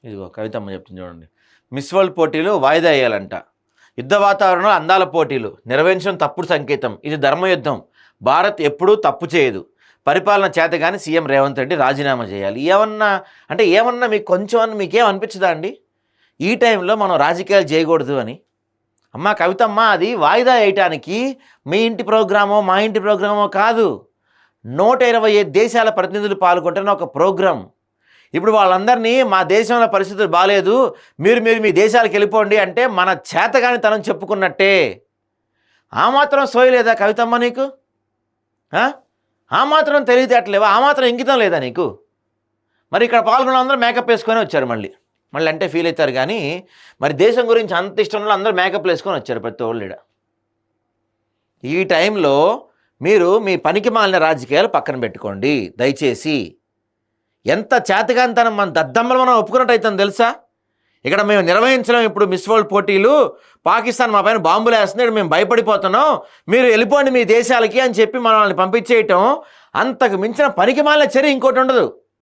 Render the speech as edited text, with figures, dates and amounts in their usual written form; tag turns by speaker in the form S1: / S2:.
S1: ఇదిగో కవితమ్మ చెప్తుంది చూడండి. మిస్ వరల్డ్ పోటీలు వాయిదా వేయాలంట. యుద్ధ వాతావరణంలో అందాల పోటీలు నిర్వహించడం తప్పుడు సంకేతం. ఇది ధర్మయుద్ధం. భారత్ ఎప్పుడూ తప్పు చేయదు. పరిపాలన చేతగాని సీఎం రేవంత్ రెడ్డి రాజీనామా చేయాలి. ఏమన్నా మీకు కొంచెం అని మీకేం అనిపించదా అండి? ఈ టైంలో మనం రాజకీయాలు చేయకూడదు అని. అమ్మ కవితమ్మ, అది వాయిదా వేయటానికి మీ ఇంటి ప్రోగ్రామో మా ఇంటి ప్రోగ్రామో కాదు. 125 దేశాల ప్రతినిధులు పాల్గొంటున్న ఒక ప్రోగ్రాం. ఇప్పుడు వాళ్ళందరినీ మా దేశంలో పరిస్థితులు బాగాలేదు, మీరు మీ దేశాలకు వెళ్ళిపోండి అంటే మన చేతగానితనం చెప్పుకున్నట్టే. ఆ మాత్రం సోయలేదా కవితమ్మ నీకు? ఆ మాత్రం తెలివితేటలేవా? ఆ మాత్రం ఇంకితం లేదా నీకు? మరి ఇక్కడ పాల్గొన్న అందరూ మేకప్ వేసుకొని వచ్చారు. మళ్ళీ అంటే ఫీల్ అవుతారు. కానీ మరి దేశం గురించి అంత ఇష్టంలో అందరూ మేకప్ వేసుకొని వచ్చారు ప్రతి ఒళ్ళు. ఈ టైంలో మీరు మీ పనికి మాలిన రాజకీయాలు పక్కన పెట్టుకోండి దయచేసి. ఎంత చేతగానితనం మన దద్దమ్మలు మనం ఒప్పుకున్నట్టు అవుతుంది తెలుసా? ఇక్కడ మేము నిర్వహించడం ఇప్పుడు మిస్ వరల్డ్ పోటీలు, పాకిస్తాన్ మా పైన బాంబులు వేస్తుంది, మేము భయపడిపోతున్నాం, మీరు వెళ్ళిపోండి మీ దేశాలకి అని చెప్పి మనల్ని పంపించేయటం అంతకు మించిన పనికి మాలిన చర్య ఇంకోటి ఉండదు.